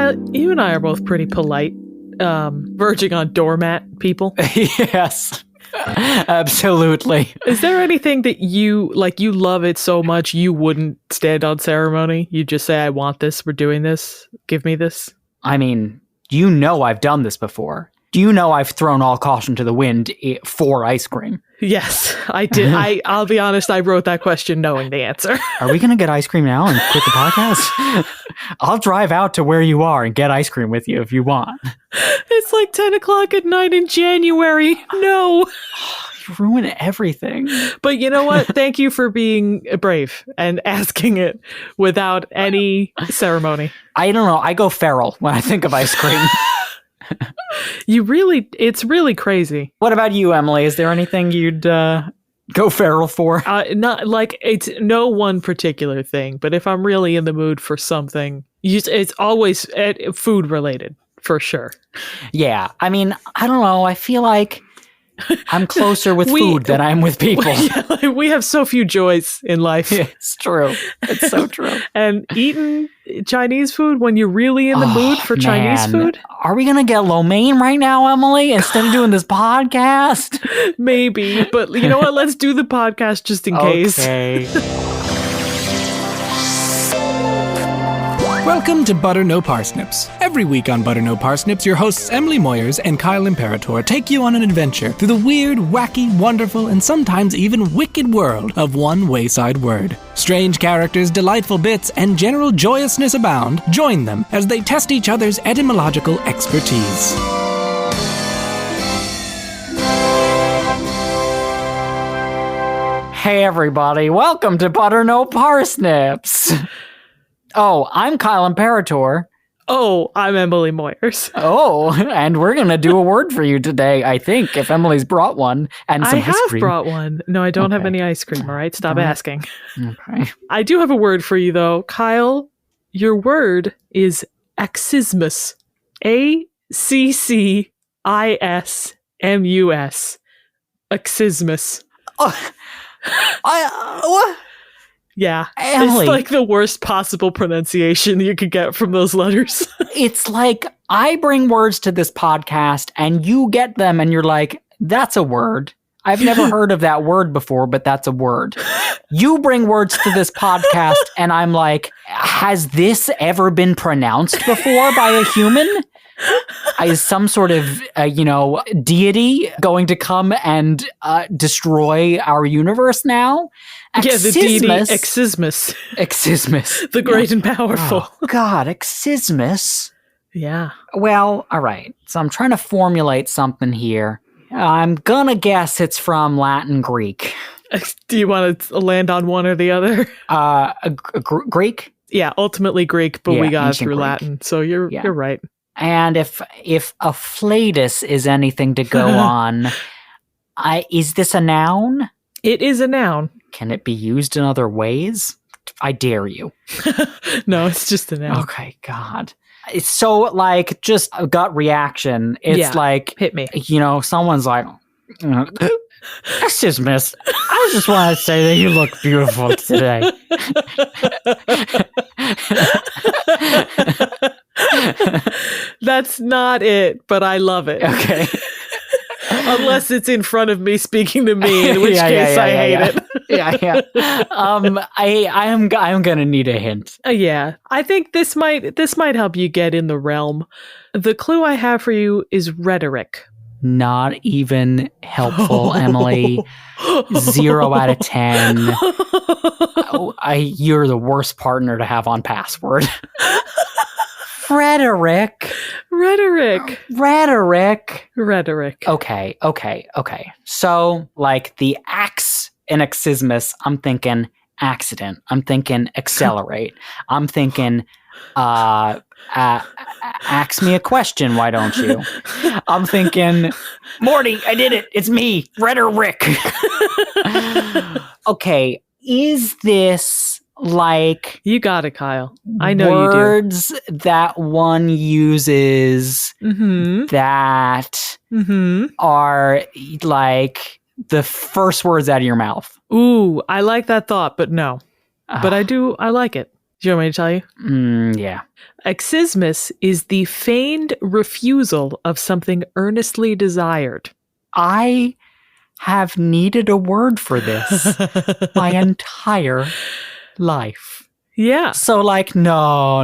Kyle, you and I are both pretty polite, verging on doormat people. Yes, absolutely. Is there anything that you love it so much you wouldn't stand on ceremony? You just say, I want this, we're doing this, give me this? I mean, I've done this before. Do you know I've thrown all caution to the wind for ice cream? Yes, I did. I'll be honest, I wrote that question knowing the answer. Are we going to get ice cream now and quit the podcast? I'll drive out to where you are and get ice cream with you if you want. It's like 10 o'clock at night in January. No. You ruin everything. But you know what? Thank you for being brave and asking it without any ceremony. I don't know. I go feral when I think of ice cream. It's really crazy. What about you, Emily? Is there anything you'd go feral for? Not like it's no one particular thing, but if I'm really in the mood for something, it's always food related for sure. Yeah. I mean, I don't know. I feel like I'm closer with food than I'm with people. We have so few joys in life. It's true. It's so true. And eating Chinese food when you're really in the mood for Chinese food? Are we going to get lo mein right now, Emily, instead of doing this podcast? Maybe. But you know what? Let's do the podcast just in case. Okay. Welcome to Butter No Parsnips. Every week on Butter No Parsnips, your hosts Emily Moyers and Kyle Imperator take you on an adventure through the weird, wacky, wonderful, and sometimes even wicked world of one wayside word. Strange characters, delightful bits, and general joyousness abound. Join them as they test each other's etymological expertise. Hey everybody, welcome to Butter No Parsnips. Oh, I'm Kyle Imperator. Oh, I'm Emily Moyers. Oh, and we're going to do a word for you today, I think, if Emily's brought one. And some ice cream. I have brought one. No, I don't have any ice cream, all right? Stop asking. Okay. I do have a word for you, though. Kyle, your word is Accismus. Accismus. Accismus. Oh, what? Yeah, Emily. It's like the worst possible pronunciation you could get from those letters. It's like I bring words to this podcast and you get them and you're like, that's a word. I've never heard of that word before, but that's a word. You bring words to this podcast and I'm like, has this ever been pronounced before by a human? Is some sort of, deity going to come and destroy our universe now? Yeah, the deity Accismus. Accismus. The great and powerful. Oh, God, Accismus. Yeah. Well, all right. So I'm trying to formulate something here. I'm gonna guess it's from Latin Greek. Do you want to land on one or the other? Greek? Yeah, ultimately Greek, but we got through Greek. Latin, so you're right. And if afflatus is anything to go on, is this a noun? It is a noun. Can it be used in other ways? I dare you. No, it's just a noun. Okay, God. It's so, like, just a gut reaction. It's like, hit me. Someone's like, Accismus, I just want to say that you look beautiful today. That's not it, but I love it. Okay. Unless it's in front of me speaking to me, in which case I hate it. Yeah. I am gonna need a hint. Yeah. I think this might help you get in the realm. The clue I have for you is rhetoric. Not even helpful, Emily. 0 out of 10. You're the worst partner to have on Password. Rhetoric. Okay. So, like the axe in Accismus, I'm thinking accident. I'm thinking accelerate. I'm thinking, ask me a question, why don't you? I'm thinking, Morty, I did it. It's me, rhetoric. Okay, is this like you got it, Kyle? I know words you do. That one uses that are like the first words out of your mouth? Ooh, I like that thought, but no. But I like it. Do you want me to tell you? Yeah. Accismus is the feigned refusal of something earnestly desired. I have needed a word for this my entire life. Yeah. So like, no,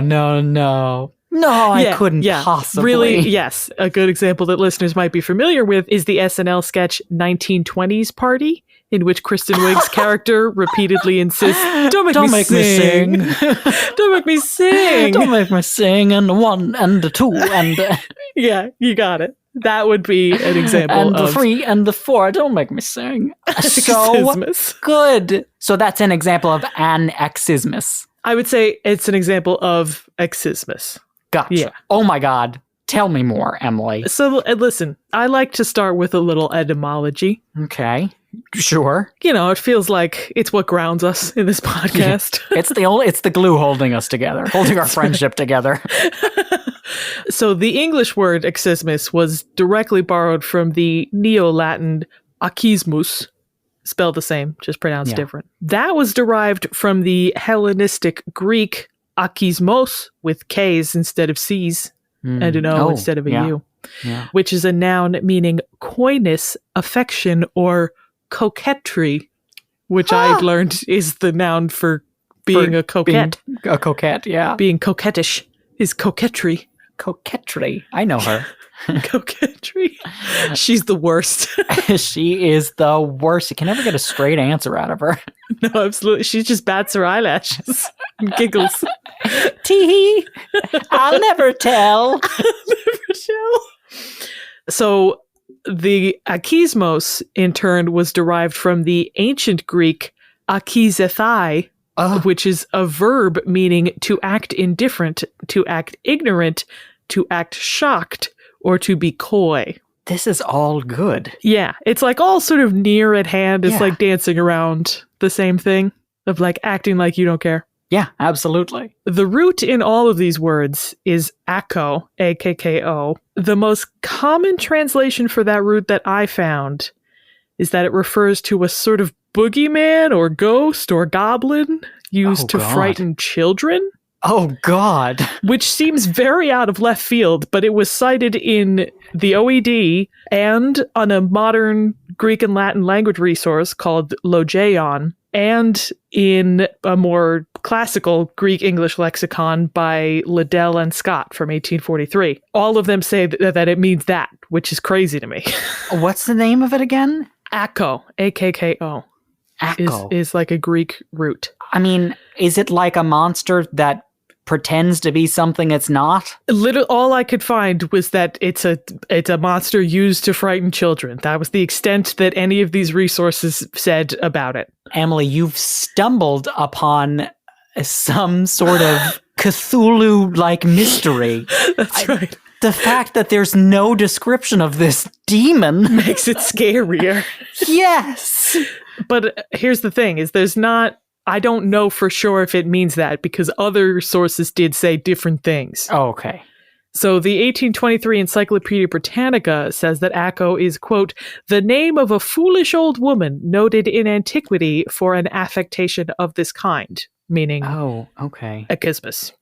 I couldn't possibly. Really, yes. A good example that listeners might be familiar with is the SNL sketch 1920s Party, in which Kristen Wiig's character repeatedly insists, don't make me sing. Don't make me sing. Don't make me sing, and the 1 and the 2 and Yeah, you got it. That would be an example and the of 3 and the 4. Don't make me sing. So Accismus. good. So that's an example of an Accismus. I would say it's an example of Accismus. Gotcha. Yeah. Oh my God. Tell me more, Emily. So listen, I like to start with a little etymology. Okay. Sure. You know, it feels like it's what grounds us in this podcast. It's the glue holding us together, holding our friendship together. So the English word Accismus was directly borrowed from the Neo-Latin Accismus, spelled the same, just pronounced different. That was derived from the Hellenistic Greek Accismos, with K's instead of C's, and an O instead of a U, which is a noun meaning coyness, affection, or coquetry, which I've learned is the noun for being a coquette. A coquette, yeah. Being coquettish is coquetry. Coquetry. I know her. Coquetry. She's the worst. She is the worst. You can never get a straight answer out of her. No, absolutely. She just bats her eyelashes and giggles. Tee. I'll never tell. Never tell. So the Accismos, in turn, was derived from the ancient Greek akizethai, which is a verb meaning to act indifferent, to act ignorant, to act shocked, or to be coy. This is all good. Yeah, it's like all sort of near at hand. It's like dancing around the same thing of like acting like you don't care. Yeah, absolutely. The root in all of these words is akko, A-K-K-O. The most common translation for that root that I found is that it refers to a sort of boogeyman or ghost or goblin used to frighten children. Oh, God. Which seems very out of left field, but it was cited in the OED and on a modern Greek and Latin language resource called Logeion, and in a more classical Greek-English lexicon by Liddell and Scott from 1843. All of them say that it means that, which is crazy to me. What's the name of it again? Akko, A-K-K-O. Akko. Is like a Greek root. I mean, is it like a monster that pretends to be something it's not? All I could find was that it's a monster used to frighten children. That was the extent that any of these resources said about it. Emily, you've stumbled upon some sort of Cthulhu-like mystery. That's right. The fact that there's no description of this demon makes it scarier. Yes. But here's the thing, is I don't know for sure if it means that, because other sources did say different things. Oh, okay. So the 1823 Encyclopedia Britannica says that Akko is, quote, the name of a foolish old woman noted in antiquity for an affectation of this kind, meaning Accismus.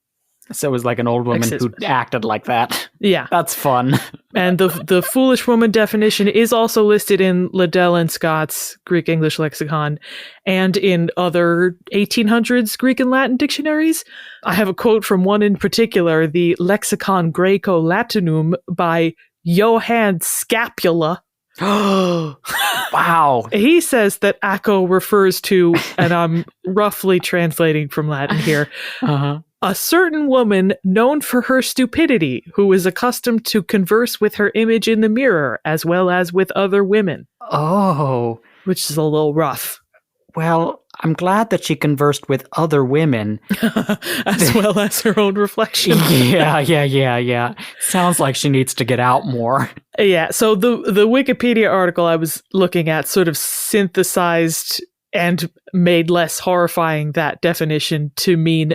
So it was like an old woman Accismus. who acted like that. Yeah. That's fun. And the foolish woman definition is also listed in Liddell and Scott's Greek-English lexicon and in other 1800s Greek and Latin dictionaries. I have a quote from one in particular, the Lexicon Graeco-Latinum by Johann Scapula. Wow. He says that Akko refers to, and I'm roughly translating from Latin here, a certain woman known for her stupidity, who is accustomed to converse with her image in the mirror, as well as with other women. Oh. Which is a little rough. Well, I'm glad that she conversed with other women. As well as her own reflection. Yeah. Sounds like she needs to get out more. Yeah, so the Wikipedia article I was looking at sort of synthesized and made less horrifying that definition to mean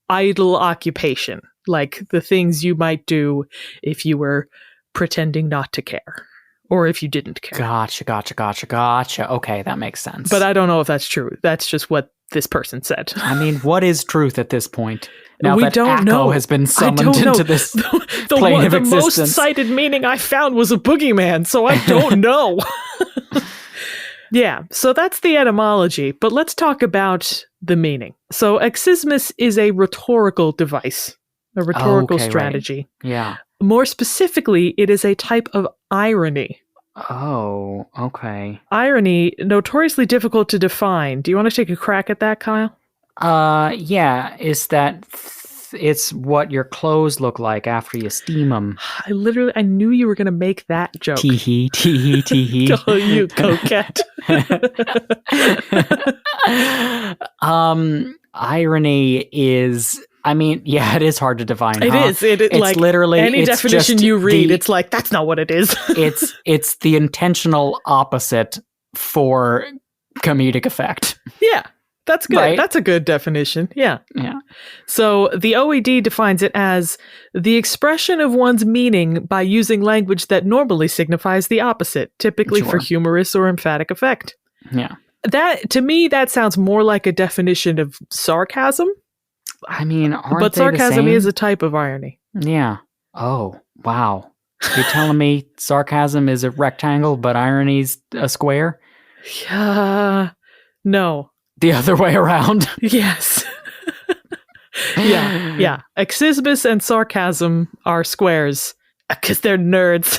idle occupation, like the things you might do if you were pretending not to care or if you didn't care. Gotcha. Okay, that makes sense. But I don't know if that's true. That's just what this person said. I mean, what is truth at this point? Now We that don't Acco know. has been I summoned don't know. into this The plane of the existence. most cited meaning I found was a boogeyman, so I don't know. Yeah, so that's the etymology, but let's talk about the meaning. So Accismus is a rhetorical device, a rhetorical Okay, right. strategy. Yeah. More specifically, it is a type of irony. Oh, okay. Irony, notoriously difficult to define. Do you want to take a crack at that, Kyle? Yeah, is that it's what your clothes look like after you steam them. I knew you were going to make that joke. Tee-hee, tee-hee, tee-hee. Oh, you coquette. Irony is, I mean, yeah, it is hard to define. It is. It's like literally any it's definition just you read, the- it's like, that's not what it is. it's the intentional opposite for comedic effect. Yeah, that's good. Right? That's a good definition. Yeah. Yeah. So the OED defines it as the expression of one's meaning by using language that normally signifies the opposite, typically for Sure. humorous or emphatic effect. Yeah. That, to me, that sounds more like a definition of sarcasm, I mean, aren't but they the sarcasm same? is a type of irony. Yeah. Oh, wow. You're telling me sarcasm is a rectangle, but irony's a square? No. The other way around? Yes. Yeah. Accismus and sarcasm are squares because they're nerds.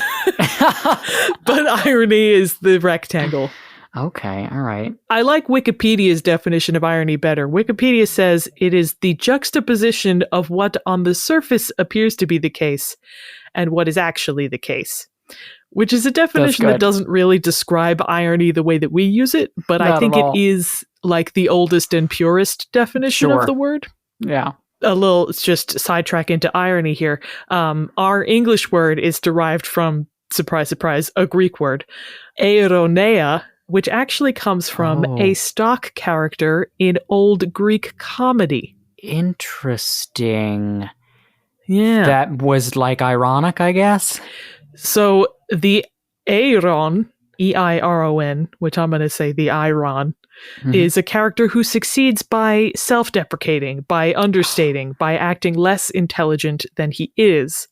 But irony is the rectangle. Okay, all right. I like Wikipedia's definition of irony better. Wikipedia says it is the juxtaposition of what on the surface appears to be the case and what is actually the case, which is a definition that good. doesn't really describe irony the way that we use it, but I Not think at it all. is like the oldest and purest definition Sure. of the word. Yeah. A little, it's just sidetrack into irony here. Our English word is derived from, surprise, surprise, a Greek word, aironeia, which actually comes from Oh. a stock character in Old Greek comedy. Interesting. Yeah. That was like ironic, I guess. So the Eiron, E-I-R-O-N, which I'm going to say the Iron, Mhm. is a character who succeeds by self-deprecating, by understating, by acting less intelligent than he is.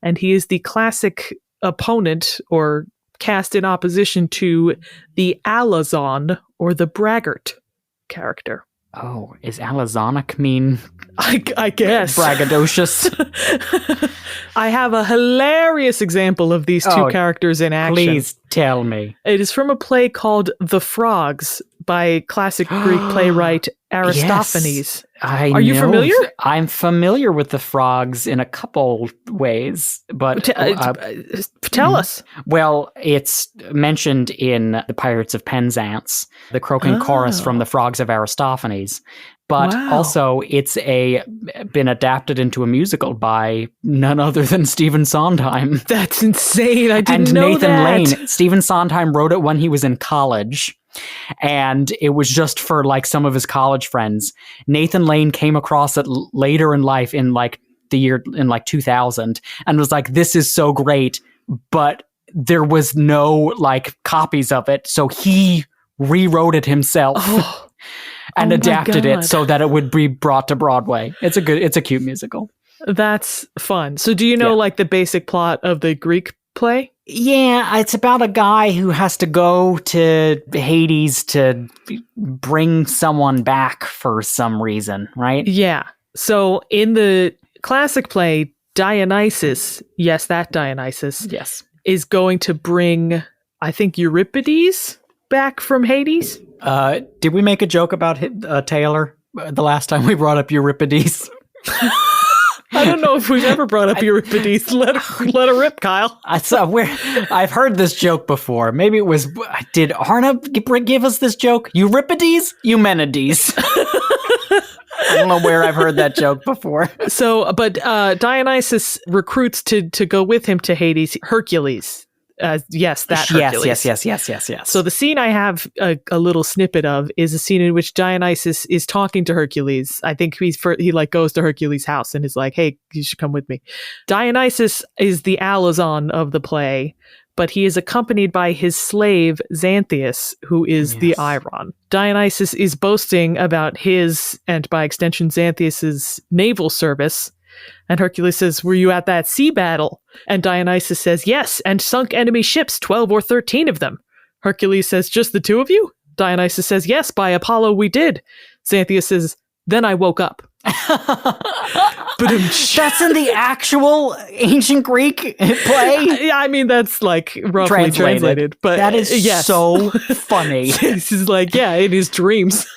And he is the classic opponent or cast in opposition to the alazon or the braggart character. Oh, is alazonic mean I guess. braggadocious? I have a hilarious example of these two Oh, characters in action. Please tell me. It is from a play called The Frogs by classic Greek playwright Aristophanes. Yes, Are you know. familiar? I'm familiar with the frogs in a couple ways, but Tell us. well, it's mentioned in The Pirates of Penzance, the croaking chorus from the Frogs of Aristophanes. But Wow. also, it's been adapted into a musical by none other than Stephen Sondheim. That's insane. I didn't And know Nathan that. Lane. Stephen Sondheim wrote it when he was in college. And it was just for like some of his college friends. Nathan Lane came across it later in life in like the year in like 2000 and was like, this is so great. But there was no like copies of it. So he rewrote it himself. Oh, And oh my adapted God. it so that it would be brought to Broadway. It's a cute musical. that's fun. So do you know Yeah. like the basic plot of the Greek play? Yeah, it's about a guy who has to go to Hades to bring someone back for some reason, right? Yeah. So in the classic play, Dionysus, yes, that Dionysus, Yes. is going to bring, I think, Euripides back from Hades. Did we make a joke about Taylor the last time we brought up Euripides? I don't know if we've ever brought up Euripides. Let her rip, Kyle. I've heard this joke before. Maybe it was, did Arna give us this joke? Euripides? Eumenides. I don't know where I've heard that joke before. So, but Dionysus recruits to go with him to Hades Hercules. Yes, that Hercules. Yes. So the scene I have a little snippet of is a scene in which Dionysus is talking to Hercules. I think he like goes to Hercules' house and is like, "Hey, you should come with me." Dionysus is the alazon of the play, but he is accompanied by his slave Xanthias, who is the Iron. Dionysus is boasting about his, and by extension Xanthias's, naval service. And Hercules says, "Were you at that sea battle?" And Dionysus says, "Yes, and sunk enemy ships, 12 or 13 of them." Hercules says, "Just the two of you?" Dionysus says, "Yes, by Apollo we did." Xanthias says, "Then I woke up." That's in the actual ancient Greek play? Yeah, I mean, that's like roughly translated. But that is so funny. He's like, yeah, in his dreams.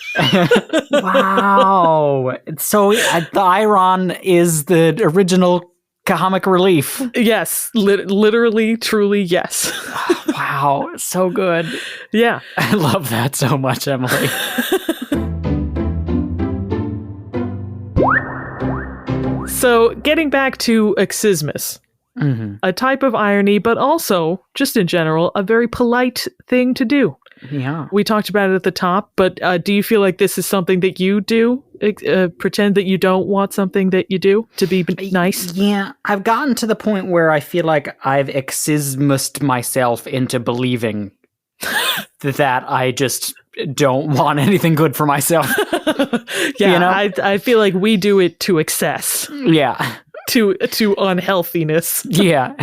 Wow. So the Iron is the original comic relief. Yes, literally, truly, yes. Wow, so good. Yeah. I love that so much, Emily. So, getting back to Accismus, a type of irony, but also, just in general, a very polite thing to do. Yeah. We talked about it at the top, but do you feel like this is something that you do? Pretend that you don't want something that you do to be nice? Yeah, I've gotten to the point where I feel like I've Accismused myself into believing that I just don't want anything good for myself. Yeah, you know? I feel like we do it to excess. Yeah. To unhealthiness. Yeah.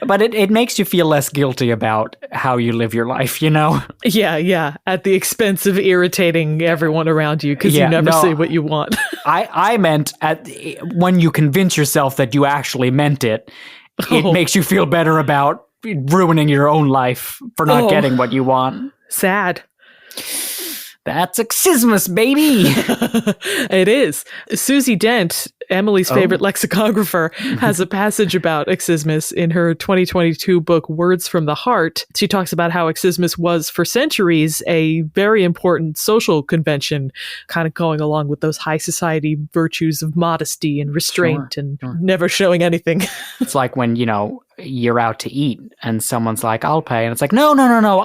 But it makes you feel less guilty about how you live your life, you know? Yeah. At the expense of irritating everyone around you because you never say what you want. I meant when you convince yourself that you actually meant it, it makes you feel better about ruining your own life for not getting what you want. Sad. That's Accismus, baby! It is. Susie Dent, Emily's favorite lexicographer, has a passage about Accismus in her 2022 book, Words from the Heart. She talks about how Accismus was, for centuries, a very important social convention, kind of going along with those high society virtues of modesty and restraint and never showing anything. It's like when, you're out to eat and someone's like, "I'll pay." And it's like, no,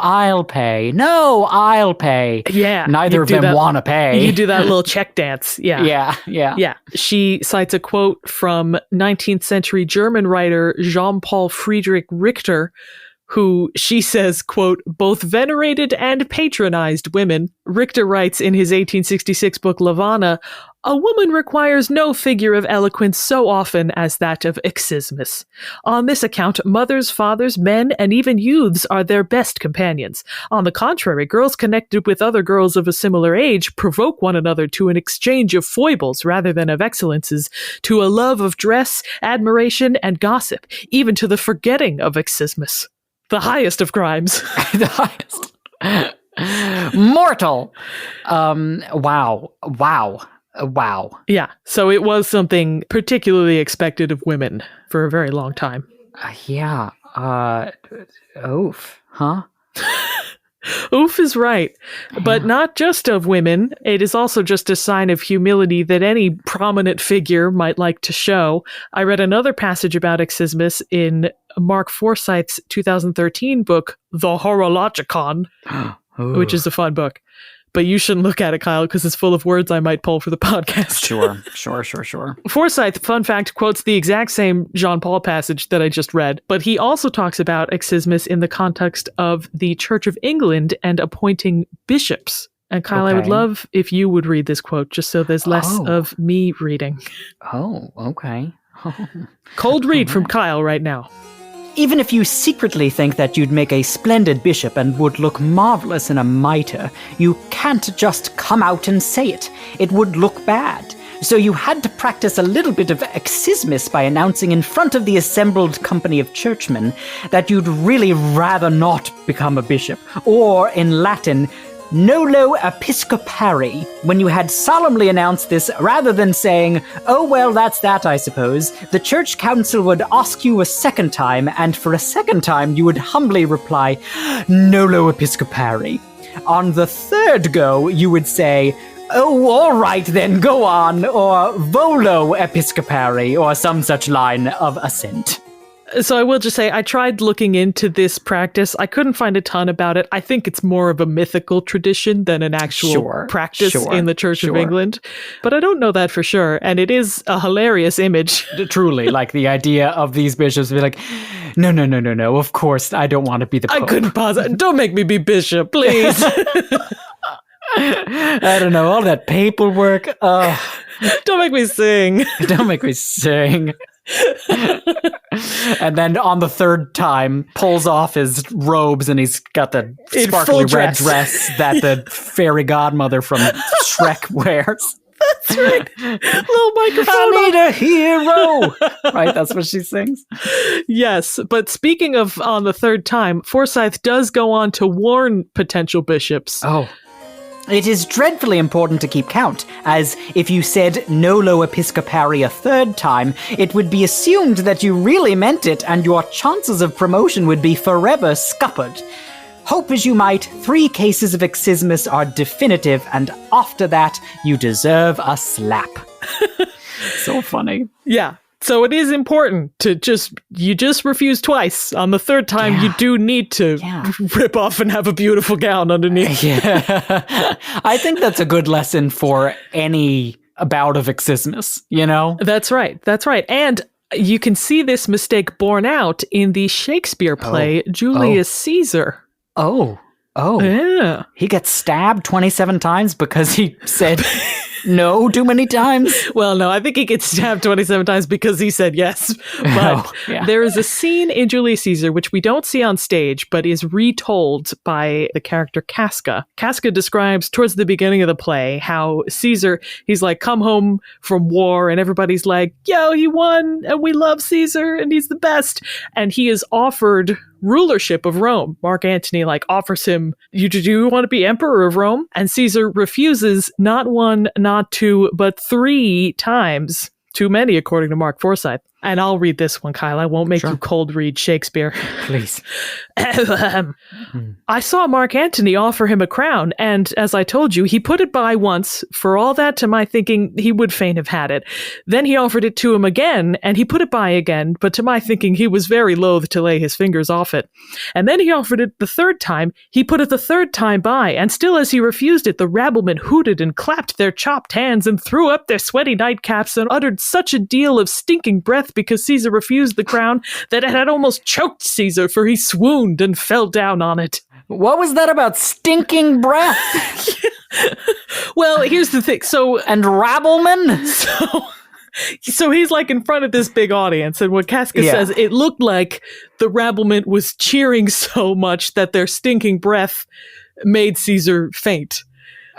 I'll pay. No, I'll pay. Yeah. Neither of them want to pay. You do that little check dance. Yeah. Yeah. She cites a quote from 19th century German writer Jean-Paul Friedrich Richter, who she says, quote, both venerated and patronized women. Richter writes in his 1866 book Lavana, "A woman requires no figure of eloquence so often as that of Accismus. On this account, mothers, fathers, men, and even youths are their best companions. On the contrary, girls connected with other girls of a similar age provoke one another to an exchange of foibles rather than of excellences, to a love of dress, admiration, and gossip, even to the forgetting of Accismus. The highest of crimes." The highest. Mortal. Wow. Yeah. So it was something particularly expected of women for a very long time. Yeah. Oof. Huh? Oof is right. But not just of women. It is also just a sign of humility that any prominent figure might like to show. I read another passage about Accismus in Mark Forsyth's 2013 book, The Horologicon, which is a fun book. But you shouldn't look at it, Kyle, because it's full of words I might pull for the podcast. Sure. Forsyth, fun fact, quotes the exact same Jean-Paul passage that I just read, but he also talks about Accismus in the context of the Church of England and appointing bishops. And Kyle, I would love if you would read this quote, just so there's less of me reading. Oh, okay. Cold read from Kyle right now. "Even if you secretly think that you'd make a splendid bishop and would look marvelous in a mitre, you can't just come out and say it. It would look bad. So you had to practice a little bit of Accismus by announcing in front of the assembled company of churchmen that you'd really rather not become a bishop, or in Latin, nolo episcopari, when you had solemnly announced this rather than saying, 'Oh, well, that's that, I suppose,' the church council would ask you a second time, and for a second time you would humbly reply, 'Nolo episcopari.' On the third go, you would say, 'Oh, all right then, go on,' or 'Volo episcopari,' or some such line of assent." So I will just say, I tried looking into this practice. I couldn't find a ton about it. I think it's more of a mythical tradition than an actual practice in the Church of England. But I don't know that for sure. And it is a hilarious image. Truly, like the idea of these bishops be like, no, of course, I don't want to be the Pope. I couldn't pause it. Don't make me be bishop, please. I don't know, all that paperwork. Don't make me sing. Don't make me sing. And then on the third time, pulls off his robes and he's got the sparkly red dress that the fairy godmother from Shrek wears. That's right. Little microphone. I need a hero. Right, that's what she sings. Yes, but speaking of on the third time, Forsyth does go on to warn potential bishops. Oh. It is dreadfully important to keep count, as if you said nolo episcopari a third time, it would be assumed that you really meant it, and your chances of promotion would be forever scuppered. Hope as you might, 3 cases of Accismus are definitive, and after that, you deserve a slap. So funny. Yeah. So it is important to you just refuse twice. On the third time, you do need to rip off and have a beautiful gown underneath. Yeah. I think that's a good lesson for any bout of Accismus, you know? That's right. That's right. And you can see this mistake borne out in the Shakespeare play, Julius Caesar. Oh. Yeah. He gets stabbed 27 times because he said no too many times? Well, no, I think he gets stabbed 27 times because he said yes. But there is a scene in Julius Caesar, which we don't see on stage, but is retold by the character Casca. Casca describes towards the beginning of the play how Caesar, he's like, come home from war, and everybody's like, yo, he won, and we love Caesar, and he's the best. And he is offered rulership of Rome. Mark Antony offers him, do you want to be emperor of Rome? And Caesar refuses not 1, not 2, but 3 times. Too many, according to Mark Forsyth. And I'll read this one, Kyle. I won't make you cold read Shakespeare. Please. I saw Mark Antony offer him a crown, and as I told you, he put it by once. For all that, to my thinking, he would fain have had it. Then he offered it to him again, and he put it by again, but to my thinking, he was very loath to lay his fingers off it. And then he offered it the third time. He put it the third time by, and still as he refused it, the rabblemen hooted and clapped their chopped hands and threw up their sweaty nightcaps and uttered such a deal of stinking breath because Caesar refused the crown that it had almost choked Caesar, for he swooned and fell down on it. What was that about stinking breath? Well, here's the thing. And rabbleman? So he's in front of this big audience, and what Casca says, it looked like the rabblement was cheering so much that their stinking breath made Caesar faint.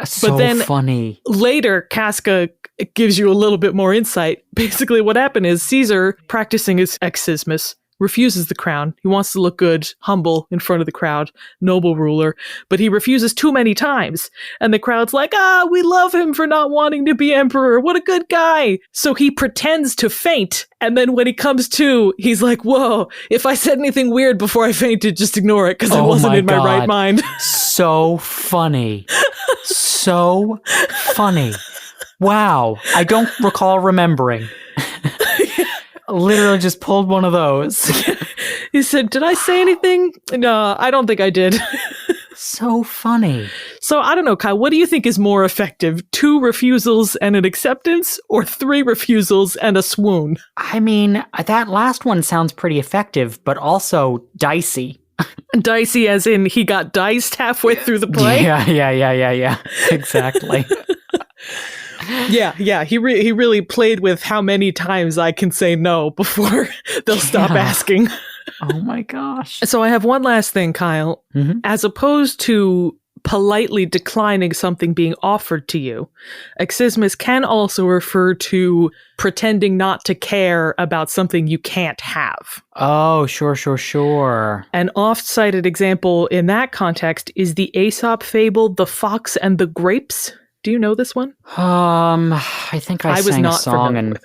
So but then funny. Later, Casca gives you a little bit more insight. Basically, what happened is Caesar, practicing his Accismus, refuses the crown. He wants to look good, humble in front of the crowd, noble ruler, but he refuses too many times. And the crowd's like, we love him for not wanting to be emperor. What a good guy. So he pretends to faint. And then when he comes to, he's like, whoa, if I said anything weird before I fainted, just ignore it because I wasn't in my right mind. So funny. So funny. Wow. I don't recall remembering. Literally just pulled one of those. He said, did I say anything? No, I don't think I did. So funny. So I don't know, Kyle, what do you think is more effective? 2 refusals and an acceptance, or 3 refusals and a swoon? I mean, that last one sounds pretty effective, but also dicey. Dicey as in he got diced halfway through the play? Yeah. Exactly. Yeah. He really played with how many times I can say no before they'll stop asking. Oh my gosh. So I have one last thing, Kyle. Mm-hmm. As opposed to politely declining something being offered to you, Accismus can also refer to pretending not to care about something you can't have. Oh, sure. An oft-cited example in that context is the Aesop fable, The Fox and the Grapes. Do you know this one? I think I sang a song in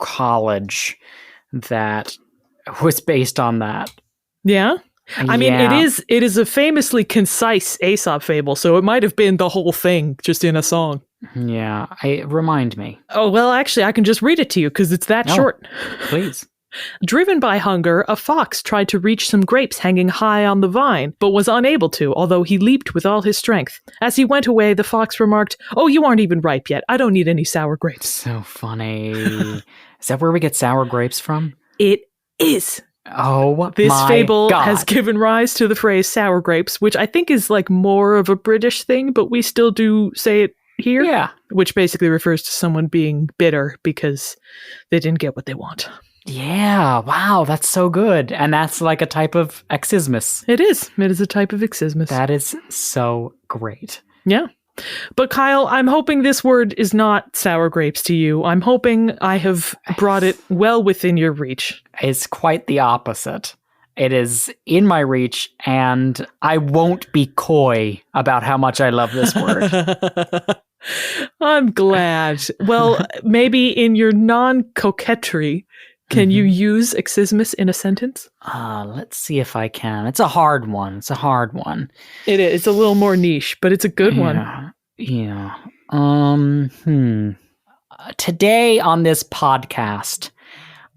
college that was based on that. Yeah? I mean, it is a famously concise Aesop fable, so it might have been the whole thing just in a song. Yeah, remind me. Oh, well, actually, I can just read it to you because it's that short. Please. Driven by hunger, a fox tried to reach some grapes hanging high on the vine, but was unable to, although he leaped with all his strength. As he went away, the fox remarked, "Oh, you aren't even ripe yet. I don't need any sour grapes." So funny. Is that where we get sour grapes from? It is. Oh, This my fable God. has given rise to the phrase sour grapes, which I think is like more of a British thing, but we still do say it here. Yeah. Which basically refers to someone being bitter because they didn't get what they want. Yeah. Wow. That's so good. And that's like a type of Accismus. It is. It is a type of Accismus. That is so great. Yeah. But Kyle, I'm hoping this word is not sour grapes to you. I'm hoping I have brought it well within your reach. It's quite the opposite. It is in my reach, and I won't be coy about how much I love this word. I'm glad. Well, maybe in your non-coquetry, can you use Accismus in a sentence? Let's see if I can. It's a hard one. It is. It's a little more niche, but it's a good one. Yeah. Today on this podcast,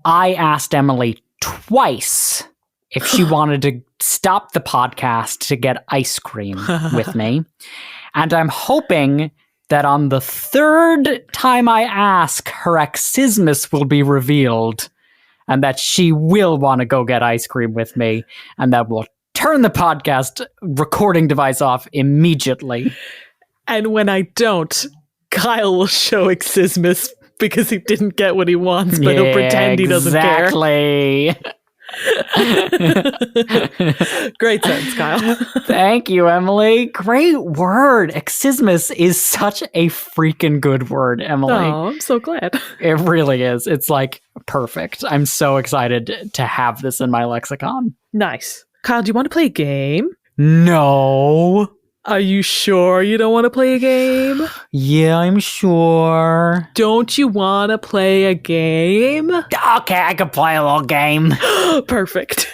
I asked Emily twice if she wanted to stop the podcast to get ice cream with me. And I'm hoping that on the third time I ask, her Accismus will be revealed and that she will want to go get ice cream with me, and that will turn the podcast recording device off immediately. And when I don't, Kyle will show Accismus because he didn't get what he wants, but he'll pretend he doesn't care. Exactly. Great sense, Kyle. Thank you, Emily. Great word. Accismus is such a freaking good word, Emily. Oh, I'm so glad. It really is. It's like perfect. I'm so excited to have this in my lexicon. Nice. Kyle, do you want to play a game? No. Are you sure you don't want to play a game? Yeah, I'm sure. Don't you want to play a game? Okay, I can play a little game. Perfect.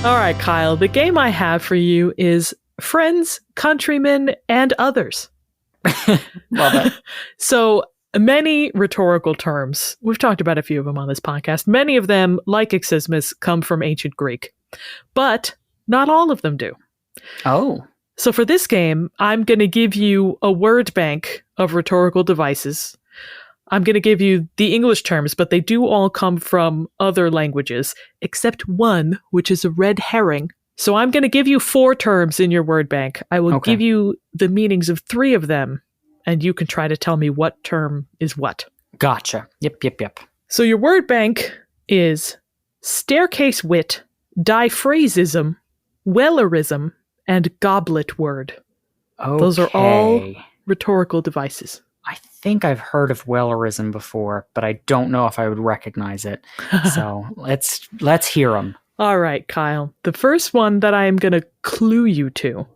All right, Kyle, the game I have for you is Friends, Countrymen, and Others. Love it. So many rhetorical terms, we've talked about a few of them on this podcast. Many of them, like Accismus, come from ancient Greek, but not all of them do. Oh. So for this game, I'm going to give you a word bank of rhetorical devices. I'm going to give you the English terms, but they do all come from other languages, except one, which is a red herring. So I'm going to give you 4 terms in your word bank. I will give you the meanings of 3 of them, and you can try to tell me what term is what. Gotcha. Yep. So your word bank is staircase wit, diphrasism, wellerism, and goblet word. Okay. Those are all rhetorical devices. I think I've heard of wellerism before, but I don't know if I would recognize it. So let's hear them. All right, Kyle. The first one that I am going to clue you to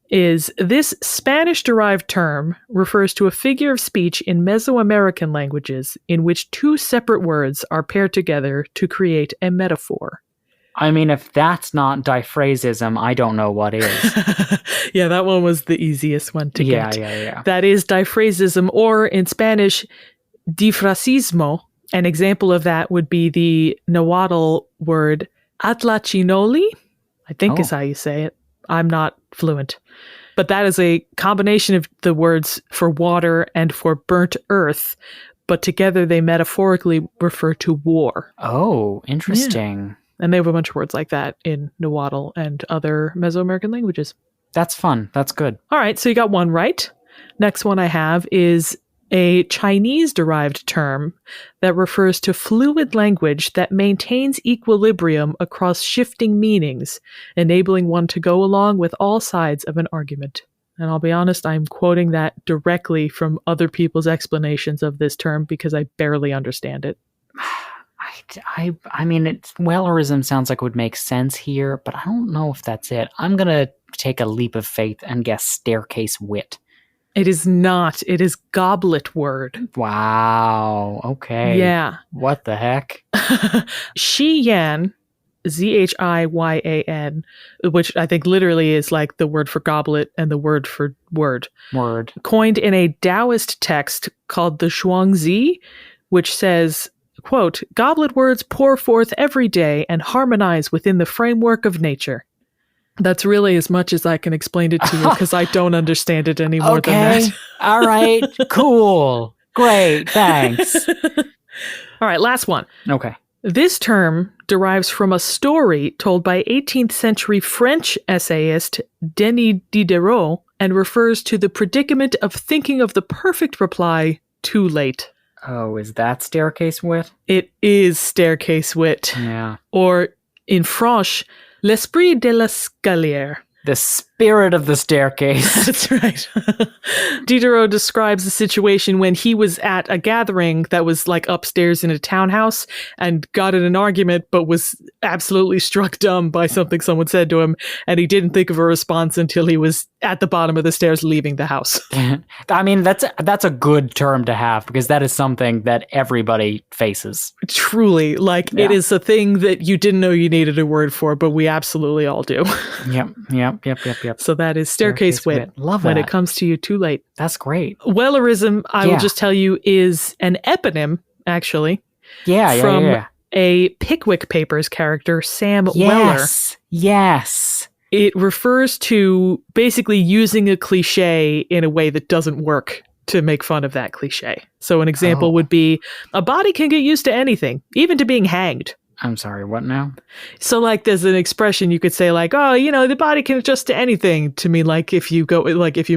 is this Spanish-derived term refers to a figure of speech in Mesoamerican languages in which 2 separate words are paired together to create a metaphor. I mean, if that's not diphrasism, I don't know what is. Yeah, that one was the easiest one to get. Yeah. That is diphrasism, or in Spanish, difrasismo. An example of that would be the Nahuatl word atlachinoli, I think is how you say it. I'm not fluent. But that is a combination of the words for water and for burnt earth, but together they metaphorically refer to war. Oh, interesting. Yeah. And they have a bunch of words like that in Nahuatl and other Mesoamerican languages. That's fun. That's good. All right, so you got one right. Next one I have is a Chinese-derived term that refers to fluid language that maintains equilibrium across shifting meanings, enabling one to go along with all sides of an argument. And I'll be honest, I'm quoting that directly from other people's explanations of this term because I barely understand it. I mean, wellerism sounds like it would make sense here, but I don't know if that's it. I'm going to take a leap of faith and guess staircase wit. It is not. It is goblet word. Wow. Okay. Yeah. What the heck? Shi Yan Zhiyyan, which I think literally is like the word for goblet and the word for word. Word. Coined in a Taoist text called the Zhuangzi, which says, quote, "Goblet words pour forth every day and harmonize within the framework of nature." That's really as much as I can explain it to you because I don't understand it any more than that. All right. Cool. Great. Thanks. All right, last one. Okay. This term derives from a story told by 18th century French essayist Denis Diderot and refers to the predicament of thinking of the perfect reply too late. Oh, is that staircase wit? It is staircase wit. Yeah. Or in French, l'esprit de l'escalier. The spirit of the staircase. That's right. Diderot describes the situation when he was at a gathering that was like upstairs in a townhouse and got in an argument, but was absolutely struck dumb by something someone said to him. And he didn't think of a response until he was at the bottom of the stairs leaving the house. I mean, that's a good term to have because that is something that everybody faces. Truly, like it is a thing that you didn't know you needed a word for, but we absolutely all do. Yep. So that is staircase wit. Love when that. it comes to you too late. That's great. Wellerism, I will just tell you, is an eponym, actually. From a Pickwick Papers character, Sam Weller. Yes. It refers to basically using a cliche in a way that doesn't work to make fun of that cliche. So an example would be, a body can get used to anything, even to being hanged. I'm sorry, what now? So like there's an expression you could say like, oh, you know, the body can adjust to anything, to mean like if you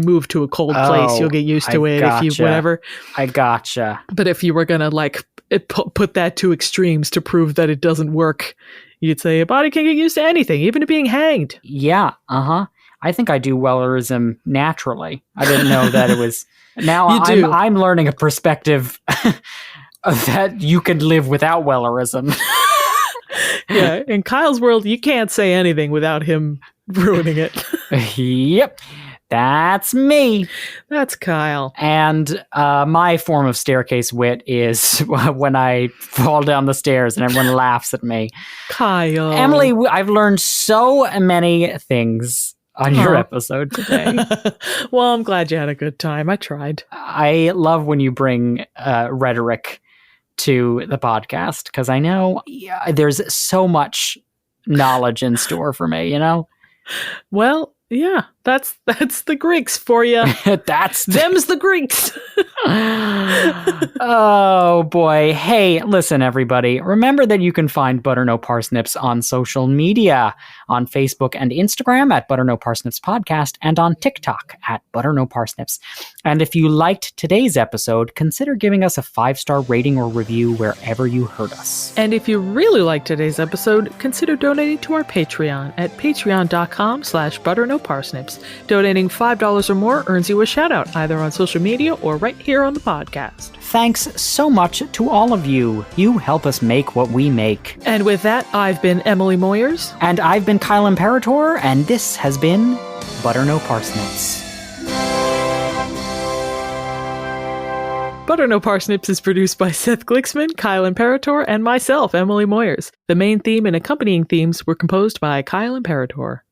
move to a cold place, you'll get used to it. Gotcha. If you whatever. I gotcha. But if you were going to like put that to extremes to prove that it doesn't work, you'd say a body can get used to anything, even to being hanged. Yeah, I think I do Wellerism naturally. I didn't know that it was. Now I'm learning a perspective that you can live without Wellerism. Yeah, in Kyle's world, you can't say anything without him ruining it. Yep, that's me. That's Kyle. And my form of staircase wit is when I fall down the stairs and everyone laughs at me. Kyle. Emily, I've learned so many things on your episode today. Well, I'm glad you had a good time. I tried. I love when you bring rhetoric to the podcast because I know there's so much knowledge in store for me, you know? Well, yeah, that's the Greeks for you. Them's the Greeks. Oh boy. Hey, listen everybody. Remember that you can find Butter No Parsnips on social media, on Facebook and Instagram at Butter No Parsnips Podcast and on TikTok at Butter No Parsnips. And if you liked today's episode, consider giving us a 5-star rating or review wherever you heard us. And if you really liked today's episode, consider donating to our Patreon at patreon.com/butternoparsnips. Donating $5 or more earns you a shout out either on social media or right here on the podcast. Thanks so much to all of you. You help us make what we make. And with that, I've been Emily Moyers. And I've been Kyle Imperator, and this has been Butter No Parsnips. Butter No Parsnips is produced by Seth Glicksman, Kyle Imperator, and myself, Emily Moyers. The main theme and accompanying themes were composed by Kyle Imperator.